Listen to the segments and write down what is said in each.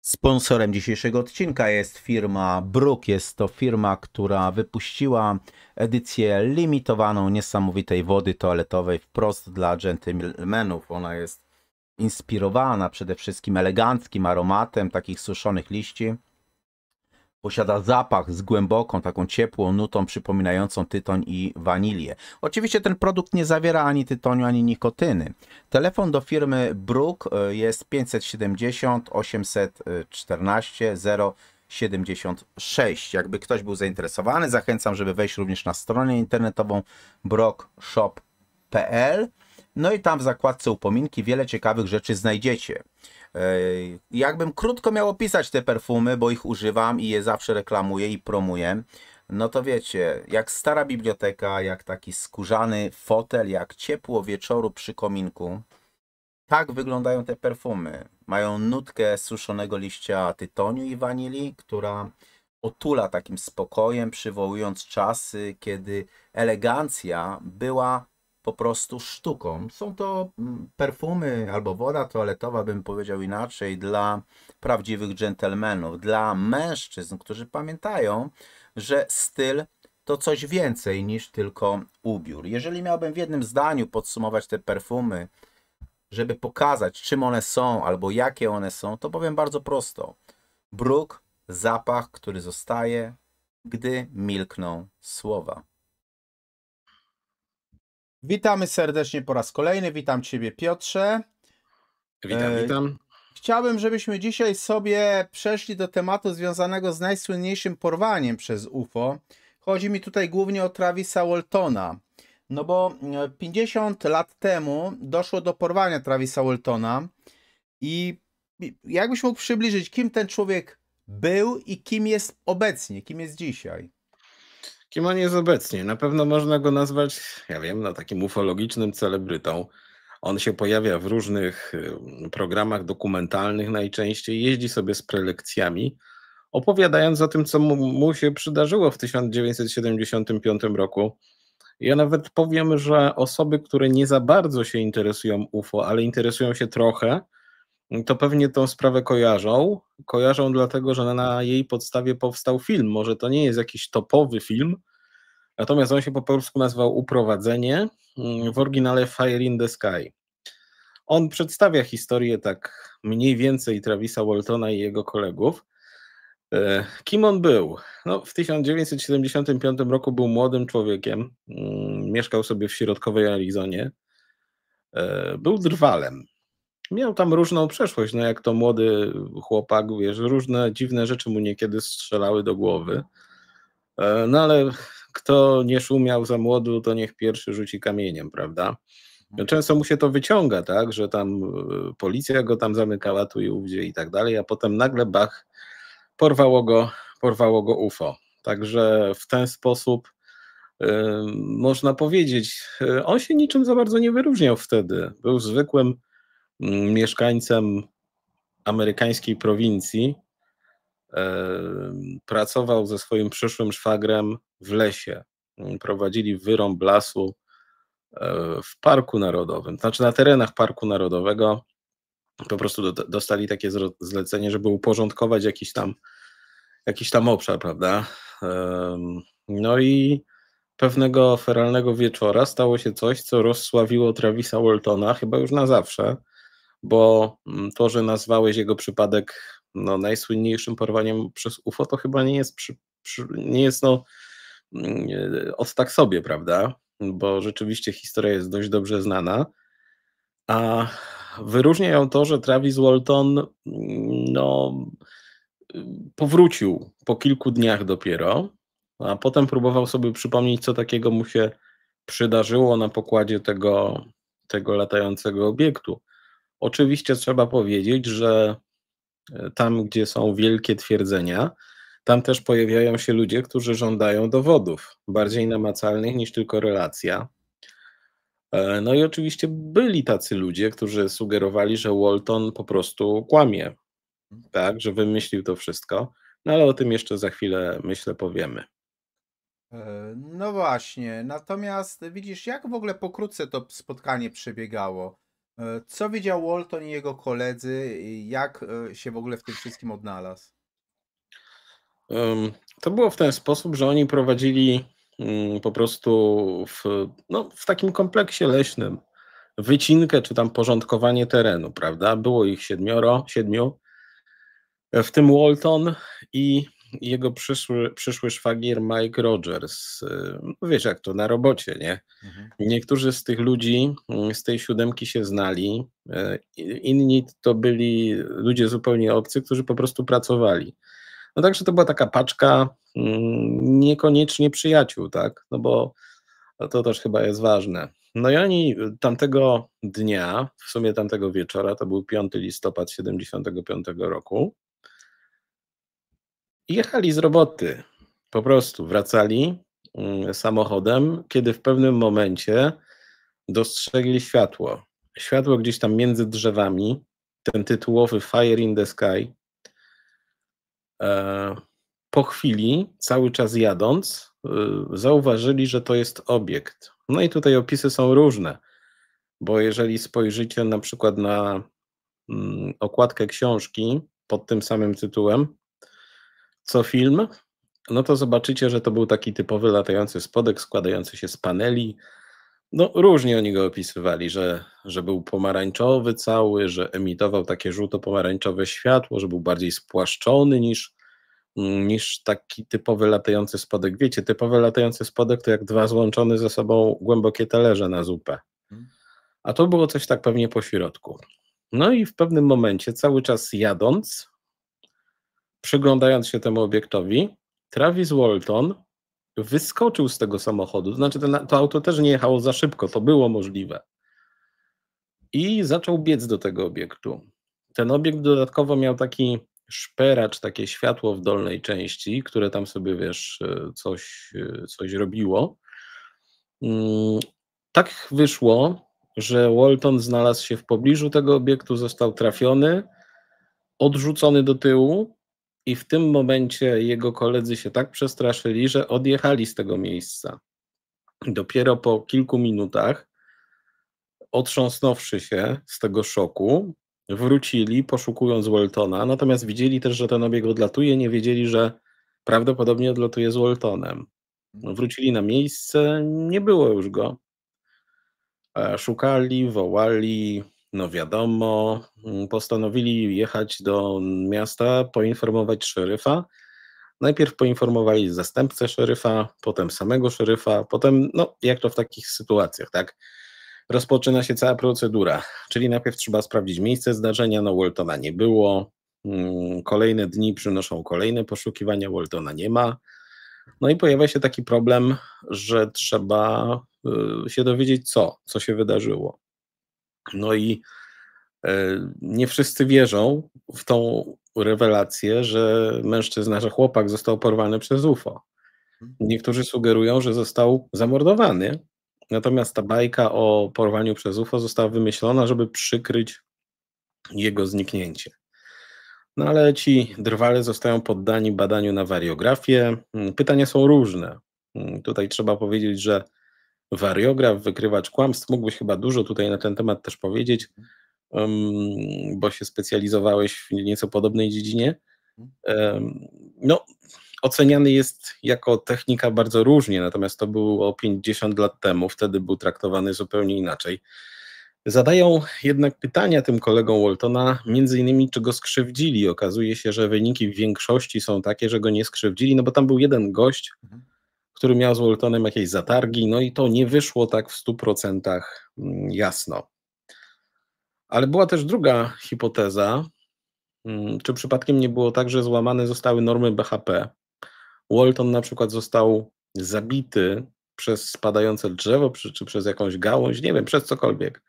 Sponsorem dzisiejszego odcinka jest firma Bruk. Jest to firma, która wypuściła edycję limitowaną niesamowitej wody toaletowej wprost dla dżentelmenów. Ona jest inspirowana przede wszystkim eleganckim aromatem takich suszonych liści. Posiada zapach z głęboką, taką ciepłą nutą przypominającą tytoń i wanilię. Oczywiście ten produkt nie zawiera ani tytoniu, ani nikotyny. Telefon do firmy Bruk jest 570 814 076. Jakby ktoś był zainteresowany, zachęcam, żeby wejść również na stronę internetową brokshop.pl. No i tam w zakładce upominki wiele ciekawych rzeczy znajdziecie. Jakbym krótko miał opisać te perfumy, bo ich używam i je zawsze reklamuję i promuję, no to wiecie, jak stara biblioteka, jak taki skórzany fotel, jak ciepło wieczoru przy kominku, tak wyglądają te perfumy. Mają nutkę suszonego liścia tytoniu i wanilii, która otula takim spokojem, przywołując czasy, kiedy elegancja była po prostu sztuką. Są to perfumy albo woda toaletowa, bym powiedział inaczej, dla prawdziwych dżentelmenów, dla mężczyzn, którzy pamiętają, że styl to coś więcej niż tylko ubiór. Jeżeli miałbym w jednym zdaniu podsumować te perfumy, żeby pokazać, czym one są albo jakie one są, to powiem bardzo prosto. Bruk, zapach, który zostaje, gdy milkną słowa. Witamy serdecznie po raz kolejny. Witam Ciebie, Piotrze. Witam. Chciałbym, żebyśmy dzisiaj sobie przeszli do tematu związanego z najsłynniejszym porwaniem przez UFO. Chodzi mi tutaj głównie o Travisa Waltona. No bo 50 lat temu doszło do porwania Travisa Waltona i jakbyś mógł przybliżyć, kim ten człowiek był i kim jest obecnie, kim jest dzisiaj? Kim on jest obecnie? Na pewno można go nazwać, ja wiem, no, takim ufologicznym celebrytą. On się pojawia w różnych programach dokumentalnych najczęściej, jeździ sobie z prelekcjami, opowiadając o tym, co mu się przydarzyło w 1975 roku. Ja nawet powiem, że osoby, które nie za bardzo się interesują UFO, ale interesują się trochę, to pewnie tą sprawę kojarzą. Kojarzą dlatego, że na jej podstawie powstał film. Może to nie jest jakiś topowy film, natomiast on się po polsku nazywał Uprowadzenie, w oryginale Fire in the Sky. On przedstawia historię tak mniej więcej Travisa Waltona i jego kolegów. Kim on był? No, w 1975 roku był młodym człowiekiem, mieszkał sobie w środkowej Arizonie, był drwalem. Miał tam różną przeszłość, no jak to młody chłopak, wiesz, różne dziwne rzeczy mu niekiedy strzelały do głowy. No ale kto nie szumiał za młodu, to niech pierwszy rzuci kamieniem, prawda? Często mu się to wyciąga, tak, że tam policja go tam zamykała tu i ówdzie i tak dalej, a potem nagle bach, porwało go UFO. Także w ten sposób można powiedzieć, on się niczym za bardzo nie wyróżniał wtedy. Był zwykłym mieszkańcem amerykańskiej prowincji, pracował ze swoim przyszłym szwagrem w lesie. Prowadzili wyrąb lasu w parku narodowym, znaczy na terenach parku narodowego. Po prostu dostali takie zlecenie, żeby uporządkować jakiś tam obszar, prawda? No i pewnego feralnego wieczora stało się coś, co rozsławiło Travisa Waltona chyba już na zawsze, bo to, że nazwałeś jego przypadek najsłynniejszym porwaniem przez UFO, to chyba nie jest od tak sobie, prawda? Bo rzeczywiście historia jest dość dobrze znana, a wyróżnia ją to, że Travis Walton powrócił po kilku dniach dopiero, a potem próbował sobie przypomnieć, co takiego mu się przydarzyło na pokładzie tego latającego obiektu. Oczywiście trzeba powiedzieć, że tam, gdzie są wielkie twierdzenia, tam też pojawiają się ludzie, którzy żądają dowodów, bardziej namacalnych niż tylko relacja. No i oczywiście byli tacy ludzie, którzy sugerowali, że Walton po prostu kłamie, tak, że wymyślił to wszystko, no ale o tym jeszcze za chwilę, myślę, powiemy. No właśnie, natomiast widzisz, jak w ogóle pokrótce to spotkanie przebiegało? Co widział Walton i jego koledzy? Jak się w ogóle w tym wszystkim odnalazł? To było w ten sposób, że oni prowadzili po prostu w takim kompleksie leśnym wycinkę czy tam porządkowanie terenu, prawda? Było ich siedmiu, w tym Walton i jego przyszły szwagier Mike Rogers. No wiesz jak to na robocie, nie? Mhm. Niektórzy z tych ludzi z tej siódemki się znali, inni to byli ludzie zupełnie obcy, którzy po prostu pracowali. No także to była taka paczka niekoniecznie przyjaciół, tak? No bo to też chyba jest ważne. No i oni tamtego dnia, w sumie tamtego wieczora, to był 5 listopad 75 roku, jechali z roboty. Po prostu wracali samochodem, kiedy w pewnym momencie dostrzegli światło. Światło gdzieś tam między drzewami, ten tytułowy Fire in the Sky. Po chwili, cały czas jadąc, zauważyli, że to jest obiekt. No i tutaj opisy są różne, bo jeżeli spojrzycie na przykład na okładkę książki pod tym samym tytułem, co film, no to zobaczycie, że to był taki typowy latający spodek składający się z paneli. No różnie oni go opisywali, że był pomarańczowy cały, że emitował takie żółto-pomarańczowe światło, że był bardziej spłaszczony niż taki typowy latający spodek. Wiecie, typowy latający spodek to jak dwa złączone ze sobą głębokie talerze na zupę. A to było coś tak pewnie po środku. No i w pewnym momencie, cały czas jadąc, przyglądając się temu obiektowi, Travis Walton wyskoczył z tego samochodu. To znaczy, to auto też nie jechało za szybko, to było możliwe. I zaczął biec do tego obiektu. Ten obiekt dodatkowo miał taki szperacz, takie światło w dolnej części, które tam sobie, wiesz, coś robiło. Tak wyszło, że Walton znalazł się w pobliżu tego obiektu, został trafiony, odrzucony do tyłu i w tym momencie jego koledzy się tak przestraszyli, że odjechali z tego miejsca. Dopiero po kilku minutach, otrząsnąwszy się z tego szoku, wrócili, poszukując Waltona, natomiast widzieli też, że ten obiekt odlatuje, nie wiedzieli, że prawdopodobnie odlatuje z Waltonem. Wrócili na miejsce, nie było już go. Szukali, wołali, no wiadomo, postanowili jechać do miasta, poinformować szeryfa. Najpierw poinformowali zastępcę szeryfa, potem samego szeryfa, potem, no jak to w takich sytuacjach, tak? Rozpoczyna się cała procedura, czyli najpierw trzeba sprawdzić miejsce zdarzenia, no Waltona nie było, kolejne dni przynoszą kolejne poszukiwania, Waltona nie ma, no i pojawia się taki problem, że trzeba się dowiedzieć, co się wydarzyło. No i nie wszyscy wierzą w tą rewelację, że mężczyzna, że chłopak został porwany przez UFO. Niektórzy sugerują, że został zamordowany, natomiast ta bajka o porwaniu przez UFO została wymyślona, żeby przykryć jego zniknięcie. No ale ci drwale zostają poddani badaniu na wariografię. Pytania są różne. Tutaj trzeba powiedzieć, że wariograf, wykrywacz kłamstw, mógłbyś chyba dużo tutaj na ten temat też powiedzieć, bo się specjalizowałeś w nieco podobnej dziedzinie. No, oceniany jest jako technika bardzo różnie, natomiast to było 50 lat temu, wtedy był traktowany zupełnie inaczej. Zadają jednak pytania tym kolegom Waltona, między innymi czy go skrzywdzili. Okazuje się, że wyniki w większości są takie, że go nie skrzywdzili, no bo tam był jeden gość, który miał z Waltonem jakieś zatargi, no i to nie wyszło tak w 100% jasno. Ale była też druga hipoteza, czy przypadkiem nie było tak, że złamane zostały normy BHP. Walton na przykład został zabity przez spadające drzewo, czy przez jakąś gałąź, nie wiem, przez cokolwiek.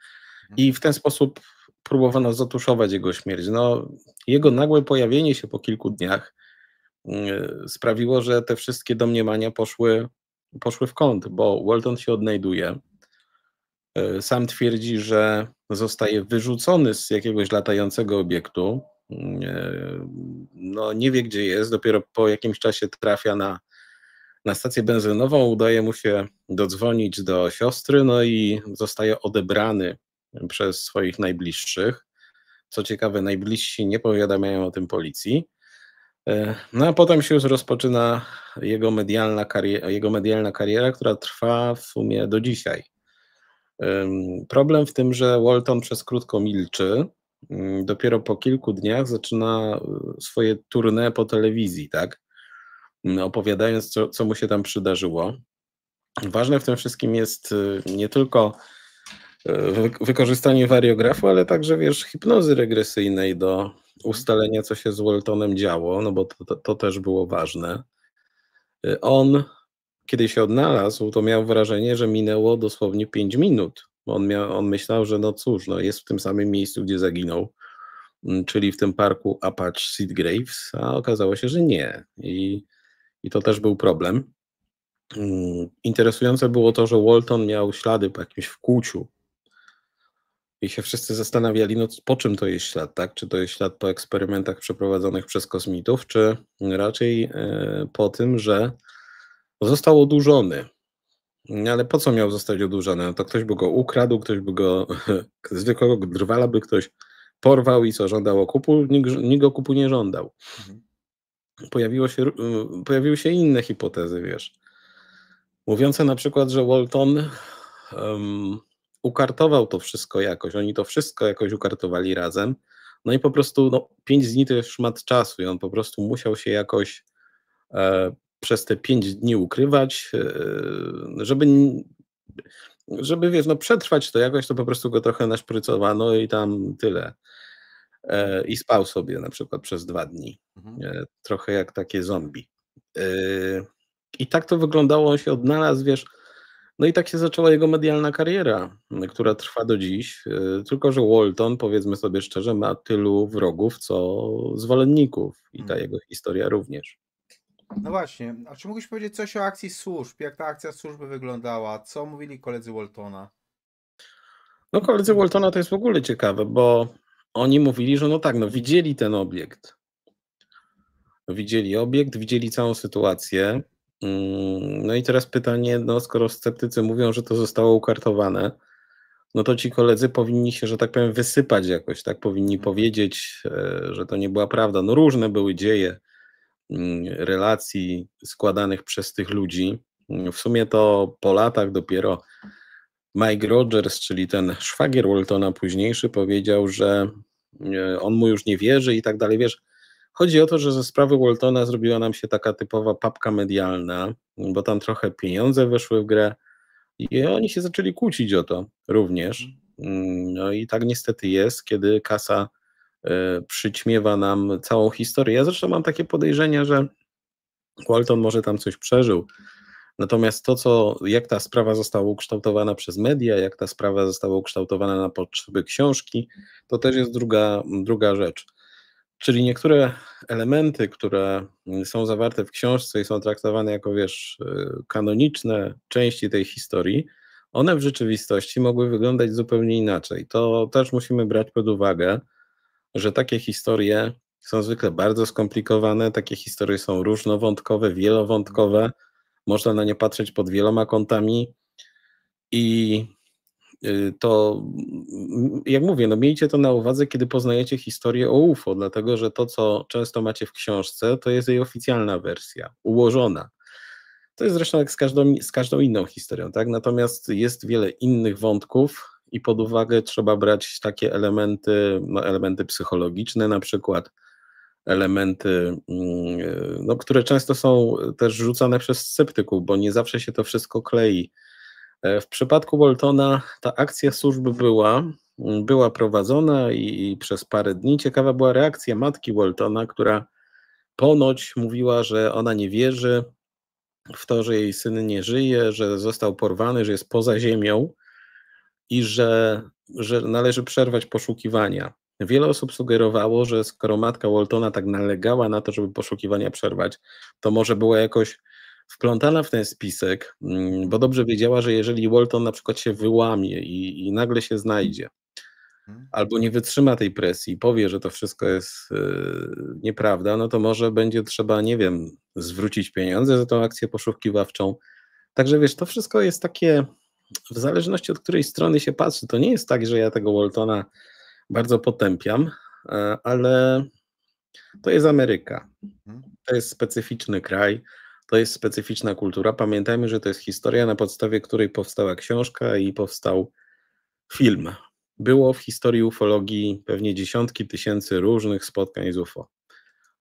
I w ten sposób próbowano zatuszować jego śmierć. No, jego nagłe pojawienie się po kilku dniach sprawiło, że te wszystkie domniemania poszły w kąt, bo Walton się odnajduje. Sam twierdzi, że zostaje wyrzucony z jakiegoś latającego obiektu. No, nie wie, gdzie jest, dopiero po jakimś czasie trafia na stację benzynową, udaje mu się dodzwonić do siostry, no i zostaje odebrany przez swoich najbliższych. Co ciekawe, najbliżsi nie powiadamiają o tym policji. No a potem się już rozpoczyna jego medialna kariera, która trwa w sumie do dzisiaj. Problem w tym, że Walton przez krótko milczy. Dopiero po kilku dniach zaczyna swoje tournée po telewizji, tak? Opowiadając, co mu się tam przydarzyło. Ważne w tym wszystkim jest nie tylko wykorzystanie wariografu, ale także, wiesz, hipnozy regresyjnej do ustalenia, co się z Waltonem działo, no bo to też było ważne. On, kiedy się odnalazł, to miał wrażenie, że minęło dosłownie 5 minut. On myślał, że no cóż, no jest w tym samym miejscu, gdzie zaginął, czyli w tym parku Apache Seed Graves, a okazało się, że nie. I to też był problem. Interesujące było to, że Walton miał ślady po jakimś wkłuciu i się wszyscy zastanawiali, no po czym to jest ślad, tak? Czy to jest ślad po eksperymentach przeprowadzonych przez kosmitów, czy raczej po tym, że został odurzony. Ale po co miał zostać odurzony? No to ktoś by go ukradł, ktoś by go, zwykłego drwala by ktoś porwał i co, żądał okupu? Nikt okupu nie żądał. Pojawiły się inne hipotezy, wiesz, mówiące na przykład, że Walton ukartował to wszystko jakoś, oni to wszystko jakoś ukartowali razem, no i po prostu 5 dni to jest szmat czasu i on po prostu musiał się jakoś przez te 5 dni ukrywać, żeby wiesz, przetrwać to jakoś, to po prostu go trochę naszprycowano i tam tyle. I spał sobie na przykład przez 2 dni. Trochę jak takie zombie. I tak to wyglądało, on się odnalazł, wiesz, no i tak się zaczęła jego medialna kariera, która trwa do dziś, tylko że Walton, powiedzmy sobie szczerze, ma tylu wrogów, co zwolenników i ta jego historia również. No właśnie, a czy mógłbyś powiedzieć coś o akcji służb? Jak ta akcja służby wyglądała? Co mówili koledzy Waltona? No koledzy Waltona to jest w ogóle ciekawe, bo oni mówili, że widzieli ten obiekt. Widzieli obiekt, widzieli całą sytuację. No i teraz pytanie, skoro sceptycy mówią, że to zostało ukartowane, no to ci koledzy powinni się, że tak powiem, wysypać jakoś, tak? Powinni powiedzieć, że to nie była prawda. No różne były dzieje relacji składanych przez tych ludzi. W sumie to po latach dopiero Mike Rogers, czyli ten szwagier Waltona późniejszy, powiedział, że on mu już nie wierzy i tak dalej. Wiesz, chodzi o to, że ze sprawy Waltona zrobiła nam się taka typowa papka medialna, bo tam trochę pieniądze weszły w grę i oni się zaczęli kłócić o to również. No i tak niestety jest, kiedy kasa przyćmiewa nam całą historię. Ja zresztą mam takie podejrzenia, że Walton może tam coś przeżył. Natomiast jak ta sprawa została ukształtowana przez media, jak ta sprawa została ukształtowana na potrzeby książki, to też jest druga rzecz. Czyli niektóre elementy, które są zawarte w książce i są traktowane jako, wiesz, kanoniczne części tej historii, one w rzeczywistości mogły wyglądać zupełnie inaczej. To też musimy brać pod uwagę, że takie historie są zwykle bardzo skomplikowane, takie historie są różnowątkowe, wielowątkowe, można na nie patrzeć pod wieloma kątami i to, jak mówię, miejcie to na uwadze, kiedy poznajecie historię o UFO, dlatego że to, co często macie w książce, to jest jej oficjalna wersja, ułożona. To jest zresztą jak z każdą inną historią, tak? Natomiast jest wiele innych wątków i pod uwagę trzeba brać takie elementy psychologiczne na przykład, elementy, które często są też rzucane przez sceptyków, bo nie zawsze się to wszystko klei. W przypadku Waltona ta akcja służby była prowadzona i przez parę dni ciekawa była reakcja matki Waltona, która ponoć mówiła, że ona nie wierzy w to, że jej syn nie żyje, że został porwany, że jest poza ziemią i że należy przerwać poszukiwania. Wiele osób sugerowało, że skoro matka Waltona tak nalegała na to, żeby poszukiwania przerwać, to może była jakoś wplątana w ten spisek, bo dobrze wiedziała, że jeżeli Walton na przykład się wyłamie i nagle się znajdzie, albo nie wytrzyma tej presji i powie, że to wszystko jest nieprawda, no to może będzie trzeba, nie wiem, zwrócić pieniądze za tą akcję poszukiwawczą. Także wiesz, to wszystko jest takie w zależności od której strony się patrzy, to nie jest tak, że ja tego Waltona bardzo potępiam, ale to jest Ameryka. Mhm. To jest specyficzny kraj, to jest specyficzna kultura. Pamiętajmy, że to jest historia, na podstawie której powstała książka i powstał film. Było w historii ufologii pewnie dziesiątki tysięcy różnych spotkań z UFO.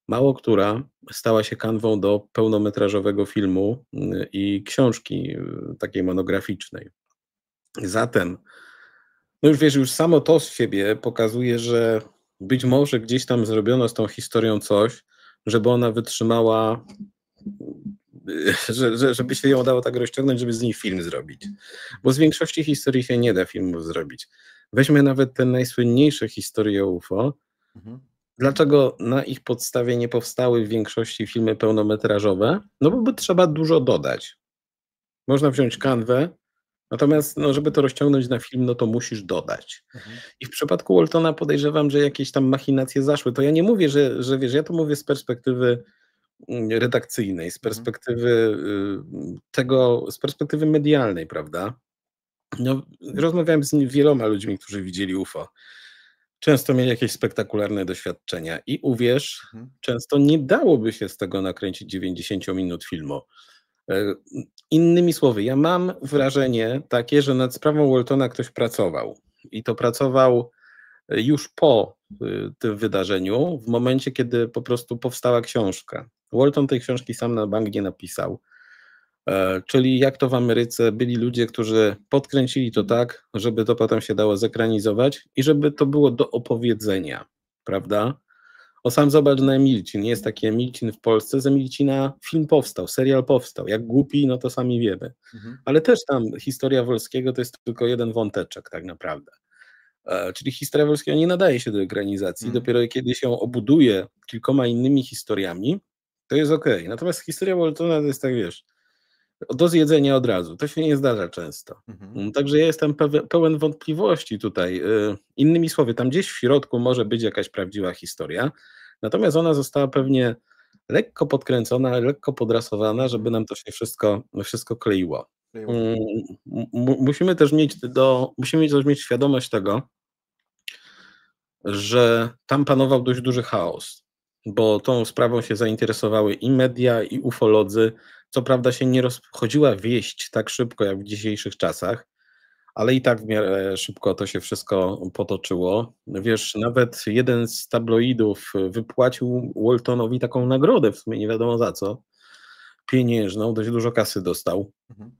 Mało która stała się kanwą do pełnometrażowego filmu i książki takiej monograficznej. Zatem, no już wiesz, już samo to z siebie pokazuje, że być może gdzieś tam zrobiono z tą historią coś, żeby ona wytrzymała, żeby się ją dało tak rozciągnąć, żeby z niej film zrobić. Bo z większości historii się nie da filmów zrobić. Weźmy nawet te najsłynniejsze historie o UFO. Mhm. Dlaczego na ich podstawie nie powstały w większości filmy pełnometrażowe? No bo by trzeba dużo dodać. Można wziąć kanwę, natomiast no, żeby to rozciągnąć na film, no to musisz dodać. Mhm. I w przypadku Waltona podejrzewam, że jakieś tam machinacje zaszły. To ja nie mówię, że wiesz, ja to mówię z perspektywy redakcyjnej, z perspektywy tego, z perspektywy medialnej, prawda? No, rozmawiałem z wieloma ludźmi, którzy widzieli UFO. Często mieli jakieś spektakularne doświadczenia i uwierz, Mhm. często nie dałoby się z tego nakręcić 90 minut filmu. Innymi słowy, ja mam wrażenie takie, że nad sprawą Waltona ktoś pracował i to pracował już po tym wydarzeniu, w momencie, kiedy po prostu powstała książka. Walton tej książki sam na bank nie napisał. Czyli jak to w Ameryce byli ludzie, którzy podkręcili to tak, żeby to potem się dało zekranizować i żeby to było do opowiedzenia, prawda? O sam zobacz na Emilcin, jest taki Emilcin w Polsce, z Emilcina film powstał, serial powstał, jak głupi, no to sami wiemy. Mhm. Ale też tam historia Wolskiego to jest tylko jeden wąteczek tak naprawdę. Czyli historia Wolskiego nie nadaje się do ekranizacji, dopiero kiedy się obuduje kilkoma innymi historiami, to jest okej. Natomiast historia Waltona to jest tak, wiesz, do zjedzenia od razu. To się nie zdarza często. Mhm. Także ja jestem pełen wątpliwości tutaj. Innymi słowy, tam gdzieś w środku może być jakaś prawdziwa historia, natomiast ona została pewnie lekko podkręcona, lekko podrasowana, żeby nam to się wszystko kleiło. Musimy też mieć świadomość tego, że tam panował dość duży chaos, bo tą sprawą się zainteresowały i media, i ufolodzy. Co prawda się nie rozchodziła wieść tak szybko jak w dzisiejszych czasach, ale i tak w miarę szybko to się wszystko potoczyło. Wiesz, nawet jeden z tabloidów wypłacił Waltonowi taką nagrodę, w sumie nie wiadomo za co, pieniężną, dość dużo kasy dostał. Mhm.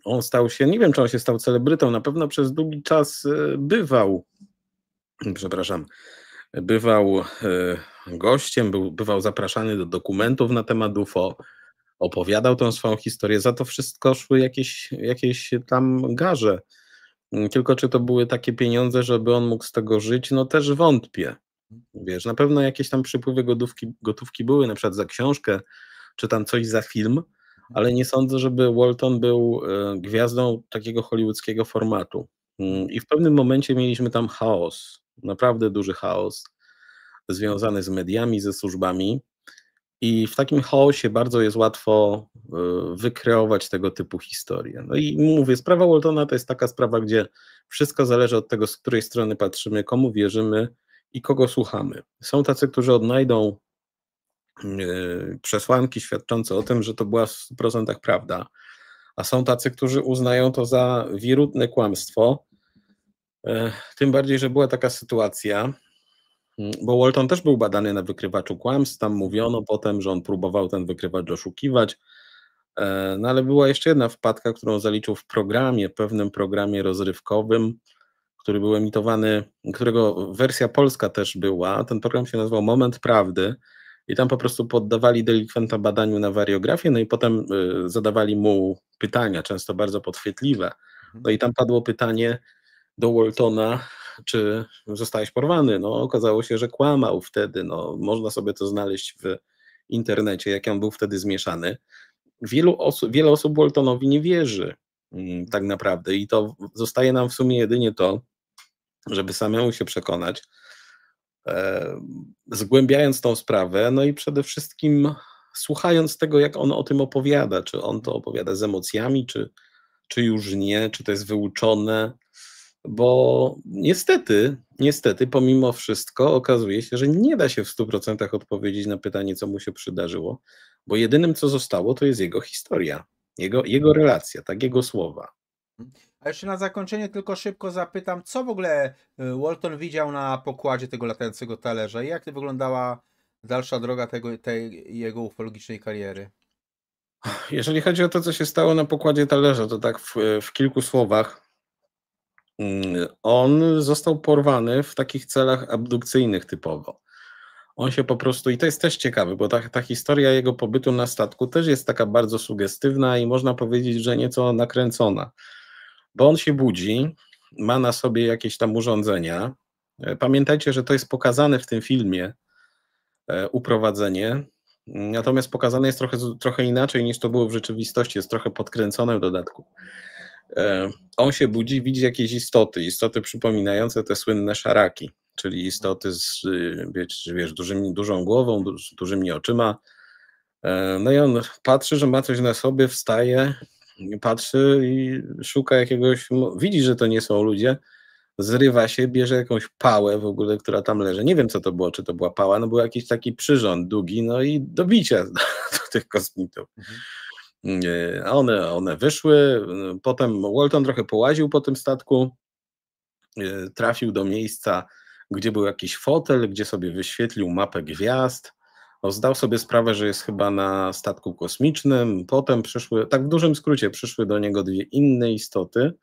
On stał się, nie wiem czy on się stał celebrytą, na pewno przez długi czas bywał gościem, bywał zapraszany do dokumentów na temat UFO, opowiadał tą swoją historię, za to wszystko szły jakieś tam garze. Tylko czy to były takie pieniądze, żeby on mógł z tego żyć, no też wątpię. Wiesz, na pewno jakieś tam przypływy gotówki były, na przykład za książkę, czy tam coś za film, ale nie sądzę, żeby Walton był gwiazdą takiego hollywoodzkiego formatu. I w pewnym momencie mieliśmy tam chaos, naprawdę duży chaos, związany z mediami, ze służbami. I w takim chaosie bardzo jest łatwo wykreować tego typu historie. No i mówię, sprawa Waltona to jest taka sprawa, gdzie wszystko zależy od tego, z której strony patrzymy, komu wierzymy i kogo słuchamy. Są tacy, którzy odnajdą przesłanki świadczące o tym, że to była w 100% prawda, a są tacy, którzy uznają to za wierutne kłamstwo. Tym bardziej, że była taka sytuacja, bo Walton też był badany na wykrywaczu kłamstw, tam mówiono potem, że on próbował ten wykrywacz oszukiwać, no ale była jeszcze jedna wpadka, którą zaliczył w pewnym programie rozrywkowym, który był emitowany, którego wersja polska też była, ten program się nazywał Moment Prawdy i tam po prostu poddawali delikwenta badaniu na wariografię, no i potem zadawali mu pytania, często bardzo podchwytliwe, no i tam padło pytanie do Waltona, czy zostałeś porwany. No okazało się, że kłamał wtedy, no można sobie to znaleźć w internecie, jak on był wtedy zmieszany. Wiele osób Waltonowi nie wierzy tak naprawdę i to zostaje nam w sumie jedynie to, żeby samemu się przekonać, zgłębiając tą sprawę, no i przede wszystkim słuchając tego, jak on o tym opowiada, czy on to opowiada z emocjami, czy już nie, czy to jest wyuczone, bo niestety, pomimo wszystko okazuje się, że nie da się w 100% odpowiedzieć na pytanie, co mu się przydarzyło, bo jedynym, co zostało, to jest jego historia, jego relacja, tak, jego słowa. A jeszcze na zakończenie tylko szybko zapytam, co w ogóle Walton widział na pokładzie tego latającego talerza i jak wyglądała dalsza droga tej jego ufologicznej kariery? Jeżeli chodzi o to, co się stało na pokładzie talerza, to tak w kilku słowach. On został porwany w takich celach abdukcyjnych typowo. On się po prostu, i to jest też ciekawe, bo ta historia jego pobytu na statku też jest taka bardzo sugestywna i można powiedzieć, że nieco nakręcona. Bo on się budzi, ma na sobie jakieś tam urządzenia. Pamiętajcie, że to jest pokazane w tym filmie, uprowadzenie, natomiast pokazane jest trochę inaczej niż to było w rzeczywistości, jest trochę podkręcone w dodatku. On się budzi, widzi jakieś istoty przypominające te słynne szaraki, czyli istoty z, wiesz, dużą głową, dużymi oczyma. No i on patrzy, że ma coś na sobie, wstaje, patrzy i szuka jakiegoś, widzi, że to nie są ludzie, zrywa się, bierze jakąś pałę w ogóle, która tam leży. Nie wiem, co to było, czy to była pała, no był jakiś taki przyrząd długi, no i do bicia do tych kosmitów. A one wyszły, potem Walton trochę połaził po tym statku, trafił do miejsca, gdzie był jakiś fotel, gdzie sobie wyświetlił mapę gwiazd, zdał sobie sprawę, że jest chyba na statku kosmicznym, potem przyszły, tak w dużym skrócie, przyszły do niego dwie inne istoty,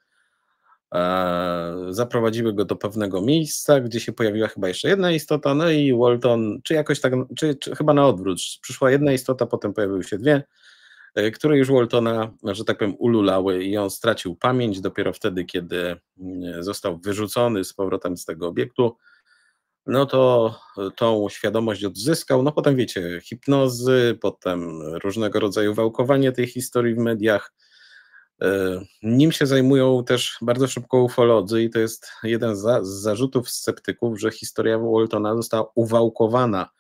zaprowadziły go do pewnego miejsca, gdzie się pojawiła chyba jeszcze jedna istota, no i Walton, czy jakoś tak, czy chyba na odwrót, przyszła jedna istota, potem pojawiły się dwie, które już Waltona, że tak powiem, ululały i on stracił pamięć dopiero wtedy, kiedy został wyrzucony z powrotem z tego obiektu, no to tą świadomość odzyskał, no potem wiecie, hipnozy, potem różnego rodzaju wałkowanie tej historii w mediach. Nim się zajmują też bardzo szybko ufolodzy i to jest jeden z zarzutów sceptyków, że historia Waltona została uwałkowana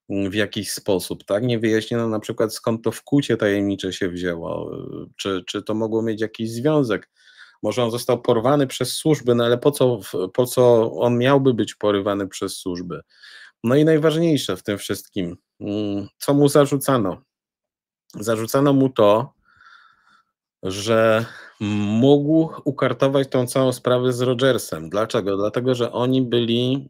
w jakiś sposób, tak? Nie wyjaśniono na przykład, skąd to wkłucie tajemnicze się wzięło, czy to mogło mieć jakiś związek. Może on został porwany przez służby, no ale po co on miałby być porywany przez służby? No i najważniejsze w tym wszystkim, co mu zarzucano? Zarzucano mu to, że mógł ukartować tą całą sprawę z Rogersem. Dlaczego? Dlatego, że oni byli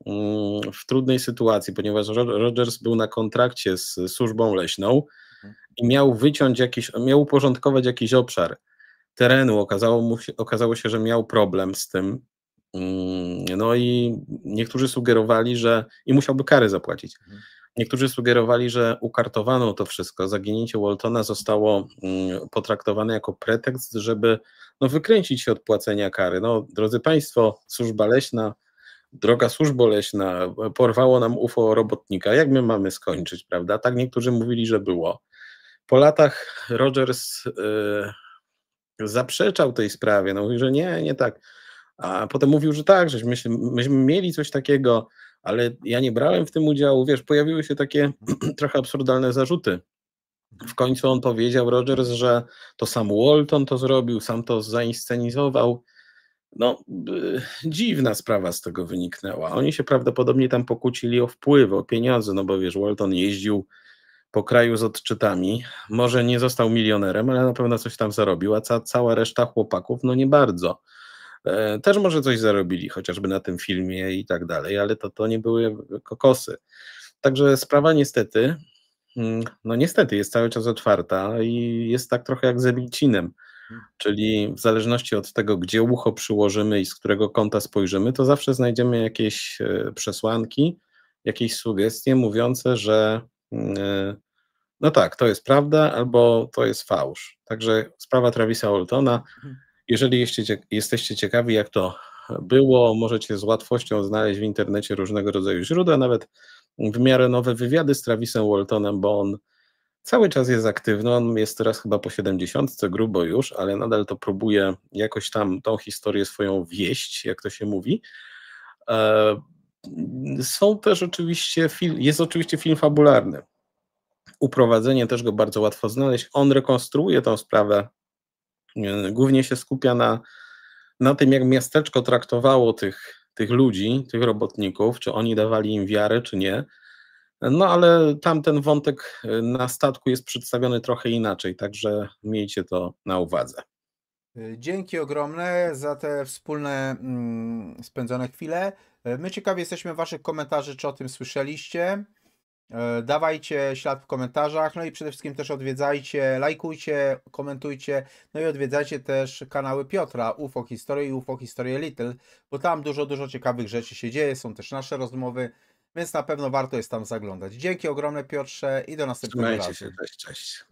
w trudnej sytuacji, ponieważ Rogers był na kontrakcie z służbą leśną i miał uporządkować jakiś obszar terenu. Okazało się, że miał problem z tym. No i niektórzy sugerowali, że i musiałby kary zapłacić. Niektórzy sugerowali, że ukartowano to wszystko. Zaginięcie Waltona zostało potraktowane jako pretekst, żeby wykręcić się od płacenia kary. No, drodzy Państwo, służba leśna, droga służbo leśna, porwało nam UFO robotnika. Jak my mamy skończyć, prawda? Tak niektórzy mówili, że było. Po latach Rogers zaprzeczał tej sprawie. No, mówił, że nie tak. A potem mówił, że tak, że myśmy mieli coś takiego, ale ja nie brałem w tym udziału. Wiesz, pojawiły się takie trochę absurdalne zarzuty. W końcu on powiedział, Rogers, że to sam Walton to zrobił, sam to zainscenizował. No, dziwna sprawa z tego wyniknęła. Oni się prawdopodobnie tam pokłócili o wpływ, o pieniądze, no bo wiesz, Walton jeździł po kraju z odczytami. Może nie został milionerem, ale na pewno coś tam zarobił, a cała reszta chłopaków, no nie bardzo. Też może coś zarobili, chociażby na tym filmie i tak dalej, ale to nie były kokosy. Także sprawa niestety jest cały czas otwarta i jest tak trochę jak z Emilcinem, czyli w zależności od tego, gdzie ucho przyłożymy i z którego kąta spojrzymy, to zawsze znajdziemy jakieś przesłanki, jakieś sugestie mówiące, że no tak, to jest prawda albo to jest fałsz. Także sprawa Travisa Waltona. Jeżeli jesteście ciekawi, jak to było, możecie z łatwością znaleźć w internecie różnego rodzaju źródła, nawet w miarę nowe wywiady z Travisem Waltonem, bo on cały czas jest aktywny, on jest teraz chyba po 70, grubo już, ale nadal to próbuje jakoś tam tą historię swoją wieść, jak to się mówi. Jest oczywiście film fabularny. Uprowadzenie też go bardzo łatwo znaleźć. On rekonstruuje tą sprawę Głównie się skupia na tym, jak miasteczko traktowało tych ludzi, tych robotników, czy oni dawali im wiarę, czy nie. No ale tamten wątek na statku jest przedstawiony trochę inaczej, także miejcie to na uwadze. Dzięki ogromne za te wspólne spędzone chwile. My ciekawi jesteśmy Waszych komentarzy, czy o tym słyszeliście. Dawajcie ślad w komentarzach, no i przede wszystkim też odwiedzajcie, lajkujcie, komentujcie, no i odwiedzajcie też kanały Piotra, UFO Historie i UFO Historie Little, bo tam dużo ciekawych rzeczy się dzieje, są też nasze rozmowy, więc na pewno warto jest tam zaglądać. Dzięki ogromne Piotrze i do następnego Trzymajcie się, razu. cześć, cześć.